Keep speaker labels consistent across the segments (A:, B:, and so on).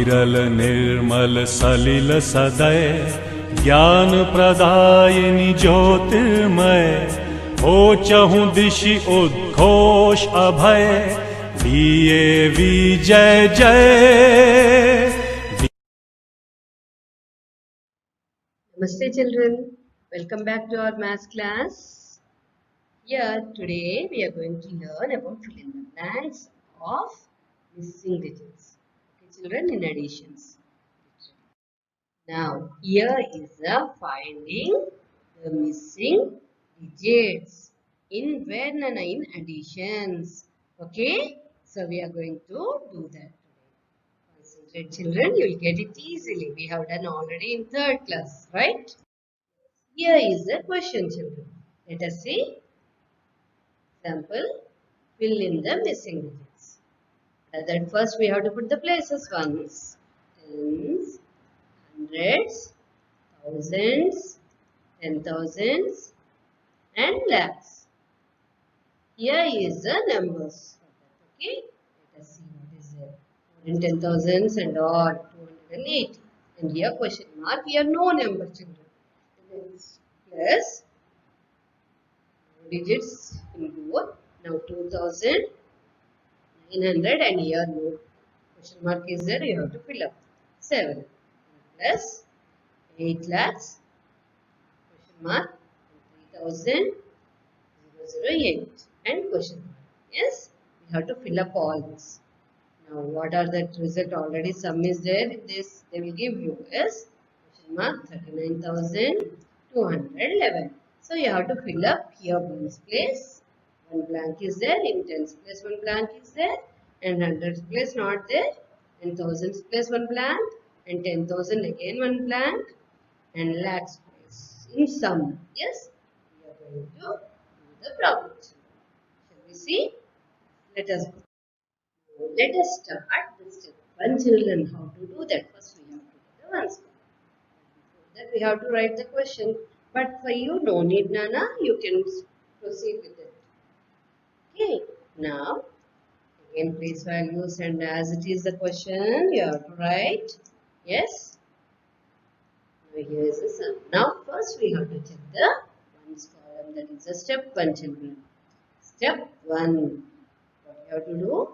A: विरल निर्मल सलिल सदय ज्ञान प्रदायिनी ज्योतिर्मय हो चहु दिशि उद्घोष अभय दिए विजय जय।
B: Namaste children, welcome back to our maths class. Here today we are going to learn about fill in the blanks of missing digits. Okay, children, in additions. Now here is the finding the missing digits in Vernana in additions. Okay, so we are going to do that today. Concentrate children, you will get it easily. We have done already in 3rd class, right? Here is the question, children. Let us see. Example, fill in the missing digits. That first we have to put the places: ones, tens, hundreds, thousands, 10,000s, and lakhs. Here is the numbers. Okay, let us see what is there. 10,000s and all, 280. And here question mark. Here no number, children. Plus digits in both. Now 2,900 and here no question mark is there. You have to fill up 7 plus 8 lakhs question mark 3,008 and question mark. Yes, we have to fill up all this. Now what are the result? Already sum is there. This they will give you is question mark 39,211. So you have to fill up here ones place. One blank is there. In tens place one blank is there. And hundreds place not there. And thousands place one blank. And 10,000 again one blank. And lakhs place in sum. Yes, we are going to do the problem. Shall we see? Let us go. Let us start with step 1, children. How to do that? First we have to do the ones column. Before that we have to write the question. But for you, no need, Nana. You can proceed with it. Okay. Now, again place values and as it is the question, you have to write. Yes. Now here is the sum. Now first we have to check the ones column. That is the step 1, children. Step 1. What you have to do?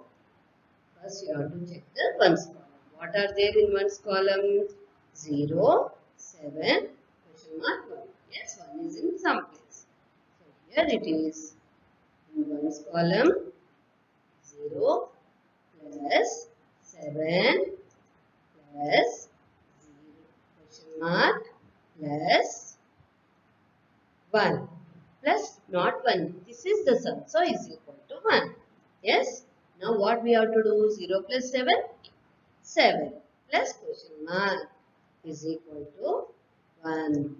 B: First you have to check the ones column. What are there in ones column? 0, 7, question mark 1. Yes, 1 is in some place. So here it is. In ones column 0 plus 7 plus 0 question mark plus 1 plus not 1. This is the sum. So is equal to 1. Yes. Now what we have to do? 0 plus 7? 7 plus question mark is equal to 1.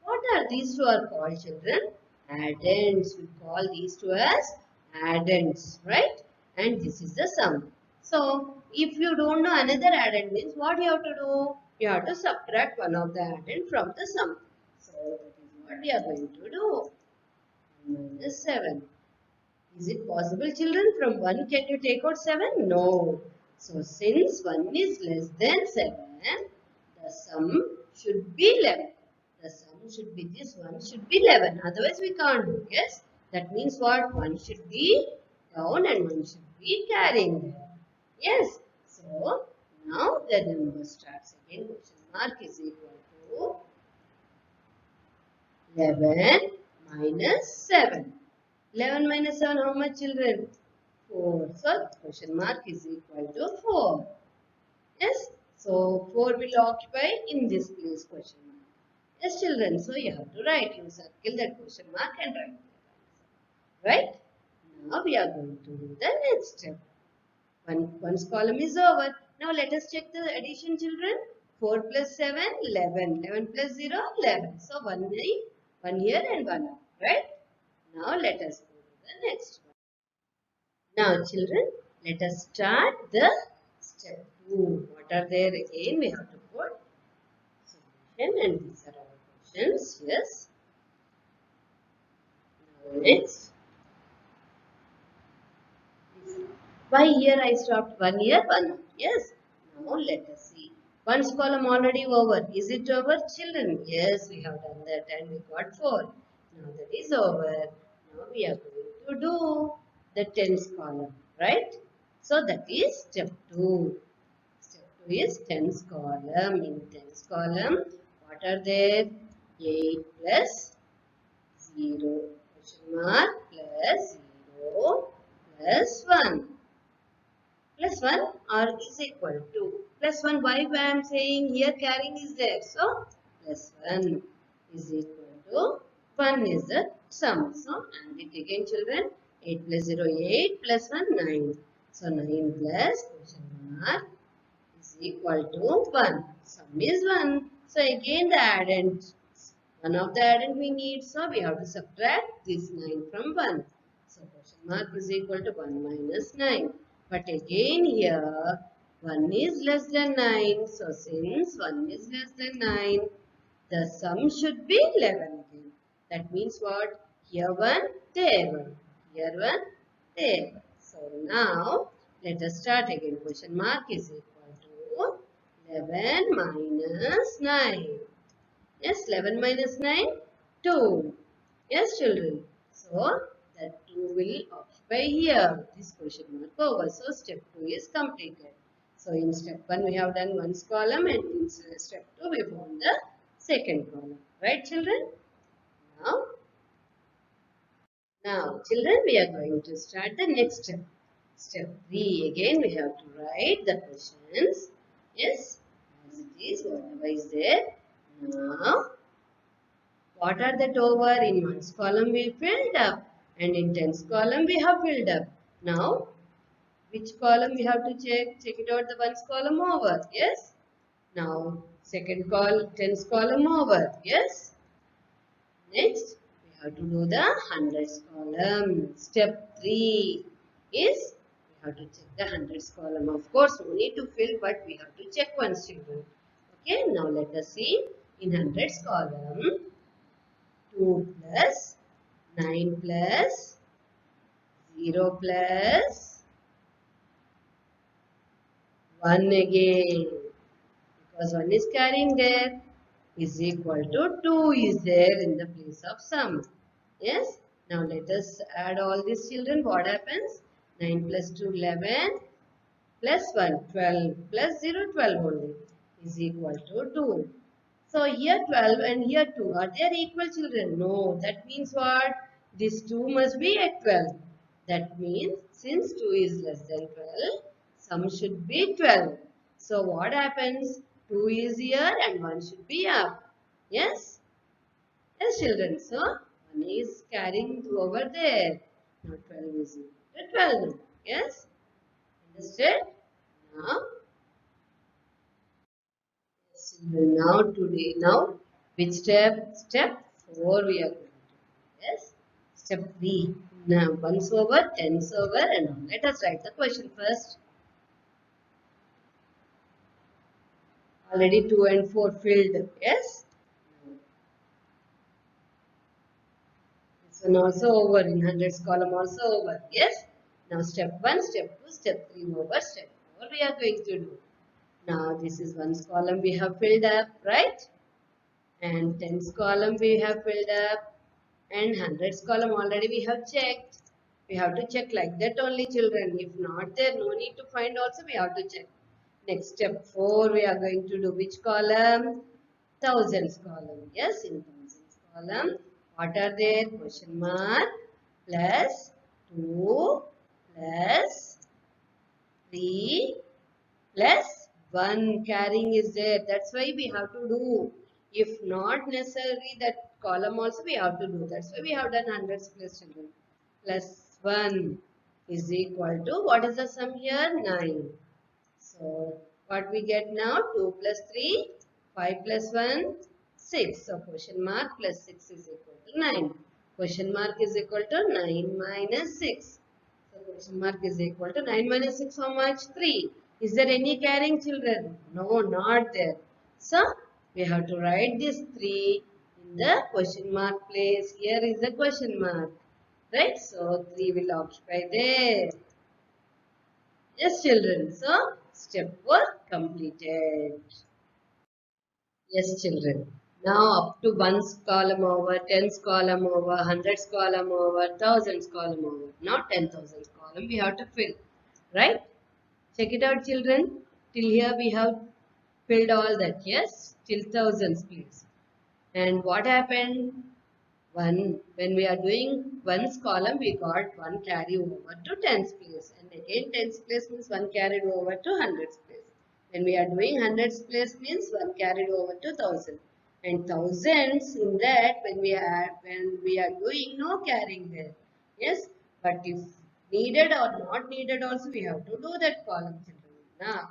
B: What are these two are called, children? Addends. We call these two as addends, right? And this is the sum. So, if you don't know another addend means what you have to do? You have to subtract one of the addend from the sum. So, that is what we are going to do. Minus 7. Is it possible, children? From 1 can you take out 7? No. So, since 1 is less than 7, the sum should be 11. The sum should be this one should be 11. Otherwise, we can't do. Yes. That means what? 1 should be down and 1 should be carrying there. Yes. So, now the number starts again. Question mark is equal to 11 minus 7. 11 minus 7, how much, children? 4. So, question mark is equal to 4. Yes. So, 4 will occupy in this place question mark. Yes, children. So, you have to write. You circle that question mark and write. Right? Now, we are going to do the next step. One's column is over. Now, let us check the addition, children. 4 plus 7, 11. 11 plus 0, 11. So, 1 here and 1 up. Right? Now, let us go to the next one. Now, children, let us start the step 2. What are there again? We have to put solution and these are our questions. Yes. Now, next. Why here I stopped 1 year, 1 up? Yes. Now let us see. One's column already over. Is it over, children? Yes, we have done that and we got 4. Now that is over. Now we are going to do the tens column, right? So that is step 2. Step 2 is tens column. In tens column, what are there? 8 plus 0, question mark, plus 0, plus 1. Plus 1 or is equal to. Plus 1, why I am saying here carrying is there. So, plus 1 is equal to 1 is the sum. So, and it again children, 8 plus 0, 8 plus 1, 9. So, 9 plus question mark is equal to 1. Sum is 1. So, again the addend. One of the addend we need. So, we have to subtract this 9 from 1. So, question mark is equal to 1 minus 9. But again here, 1 is less than 9. So, since 1 is less than 9, the sum should be 11 again. That means what? Here 1, there 1. Here 1, there 1. So, now let us start again. Question mark is equal to 11 minus 9. Yes, 11 minus 9, 2. Yes, children. So, that 2 will occupy here. This question mark over. So, step 2 is completed. So, in step 1 we have done one's column and in step 2 we found the second column. Right, children? Now, children, we are going to start the next step. Step 3. Again, we have to write the questions. Yes, as it is, whatever is there. Now, what are that over? In one's column we filled up and in tens column we have filled up. Now, which column we have to check? Check it out the one's column over. Yes. Now, second tens column over. Yes. Next, we have to do the hundreds column. Step 3 is we have to check the hundreds column. Of course, no need to fill, but we have to check once, children. Okay, now let us see in hundreds column 2 plus 9 plus 0 plus 1 again. Because 1 is carrying there is equal to 2 is there in the place of sum. Yes. Now let us add all these children. What happens? 9 plus 2, 11 plus 1, 12 plus 0, 12 only is equal to 2. So here 12 and here 2. Are they equal, children? No. That means what? This 2 must be at 12. That means since 2 is less than 12, sum should be 12. So what happens? 2 is here and 1 should be up. Yes? Yes, children. So 1 is carrying over there. Now 12 is equal to 12 now. Yes? Understood? Now, yes, children. Now which step? Step 4 we are going to do. Yes? Step 3. Now ones over, tens over and all. Let us write the question first. Already 2 and 4 filled. Yes? This one also over in hundreds column also over. Yes? Now step 1, step 2, step 3 over, step 4 we are going to do. Now this is ones column we have filled up, right? And tens column we have filled up. And hundreds column already we have checked. We have to check like that only, children. If not there, no need to find also, we have to check. Next step 4 we are going to do which column? Thousands column. Yes, in thousands column. What are there? Question mark plus 2 plus 3 plus 1 carrying is there. That's why we have to do. If not necessary that column also we have to do. That's why we have done hundreds plus children. Plus 1 is equal to, what is the sum here? 9. So, what we get now? 2 plus 3, 5 plus 1, 6. So, question mark plus 6 is equal to 9. Question mark is equal to 9 minus 6. So, question mark is equal to 9 minus 6, how much? 3. Is there any carrying, children? No, not there. So, we have to write this 3 in the question mark place. Here is the question mark. Right? So, 3 will occupy there. Yes, children. So, step 4 completed. Yes, children. Now up to ones column over, tens column over, hundreds column over, thousands column over. Not 10,000 column we have to fill. Right? Check it out, children. Till here we have filled all that. Yes? Till thousands, please. And what happened? When we are doing ones column, we got one carry over to tens place. And again tens place means one carried over to hundreds place. When we are doing hundreds place means one carried over to thousand. And thousands in that when we are doing no carrying there. Yes, but if needed or not needed also we have to do that column, children. Now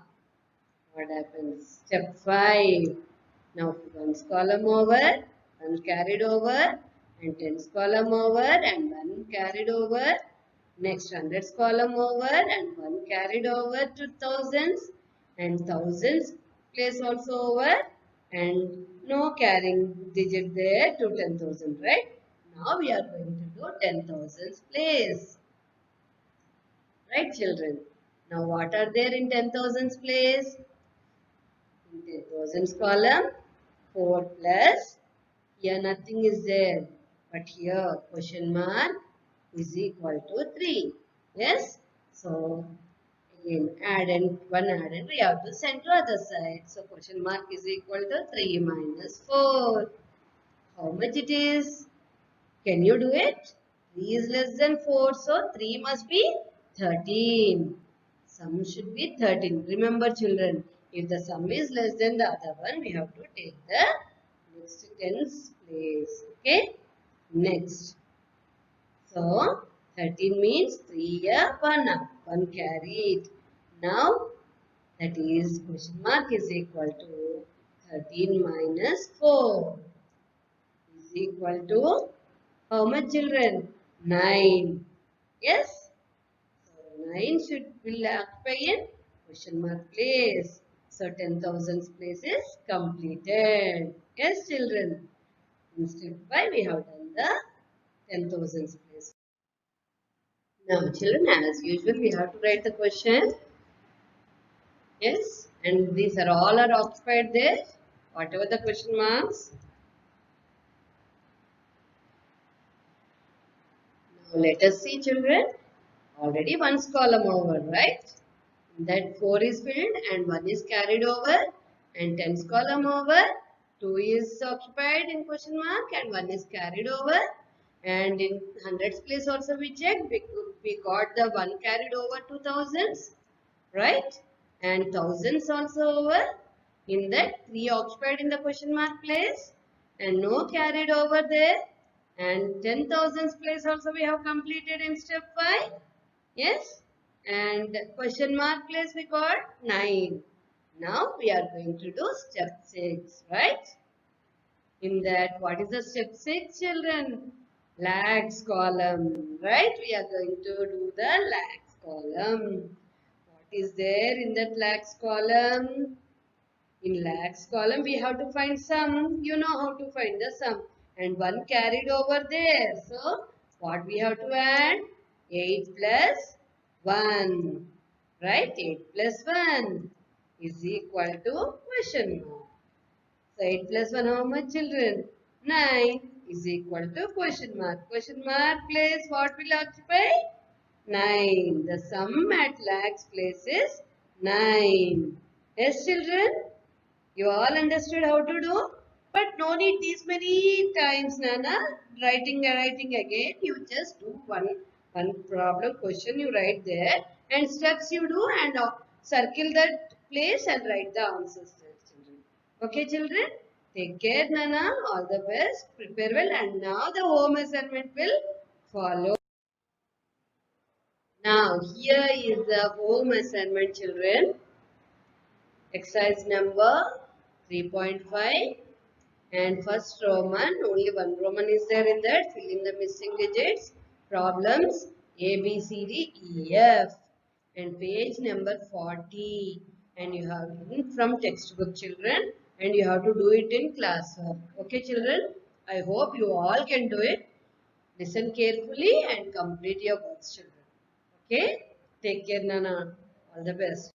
B: what happens? Step 5. Now ones column over, one carried over, and tens column over, and one carried over. Next hundreds column over, and one carried over to thousands, and thousands place also over, and no carrying digit there to 10,000, right? Now we are going to do 10,000 place. Right, children? Now what are there in 10,000 place? In 10,000 column, 4 plus, here nothing is there, but here question mark is equal to 3. Yes? So, again add and we have to send to other side. So, question mark is equal to 3 minus 4. How much it is? Can you do it? 3 is less than 4, so 3 must be 13. Sum should be 13. Remember children, if the sum is less than the other one, we have to take the next tens place. Okay? Next. So, 13 means 3 up, 1 up. 1 carried. Now, that is question mark is equal to 13 minus 4 is equal to how much children? 9. Yes? So 9 will occupy in question mark place. So 10,000 place is completed. Yes children? In step 5 we have done the 10,000 place. Now children, as usual we have to write the question. Yes? And these are all are occupied there. Whatever the question marks. Now let us see children. Already one's column over, right? That 4 is filled and 1 is carried over and tens column over. 2 is occupied in question mark and 1 is carried over. And in hundreds place also we checked. We got the 1 carried over to thousands, right? And thousands also over. In that 3 occupied in the question mark place and no carried over there. And 10,000 place also we have completed in step 5. Yes? And question mark place we got 9. Now we are going to do step 6, right? In that, what is the step 6, children? Lakhs column, right? We are going to do the lakhs column. What is there in that lakhs column? In lakhs column, we have to find sum. You know how to find the sum. And 1 carried over there. So, what we have to add? 8 plus 1. Right? 8 plus 1 is equal to question mark. So 8 plus 1 how much children? 9 is equal to question mark. Question mark place what will occupy? 9. The sum at lakhs place is 9. Yes children? You all understood how to do? But no need these many times, Nana. Writing again. You just do one problem question you write there and steps you do and circle that place and write the answers there, children. Okay, children? Take care, Nana. All the best. Prepare well. And now the home assignment will follow. Now, here is the home assignment, children. Exercise number 3.5. And first Roman, only one Roman is there in that. Fill in the missing digits. Problems A, B, C, D, E, F. And page number 40. And you have written from textbook, children. And you have to do it in classwork. Okay, children? I hope you all can do it. Listen carefully and complete your works, children. Okay? Take care, Nana. All the best.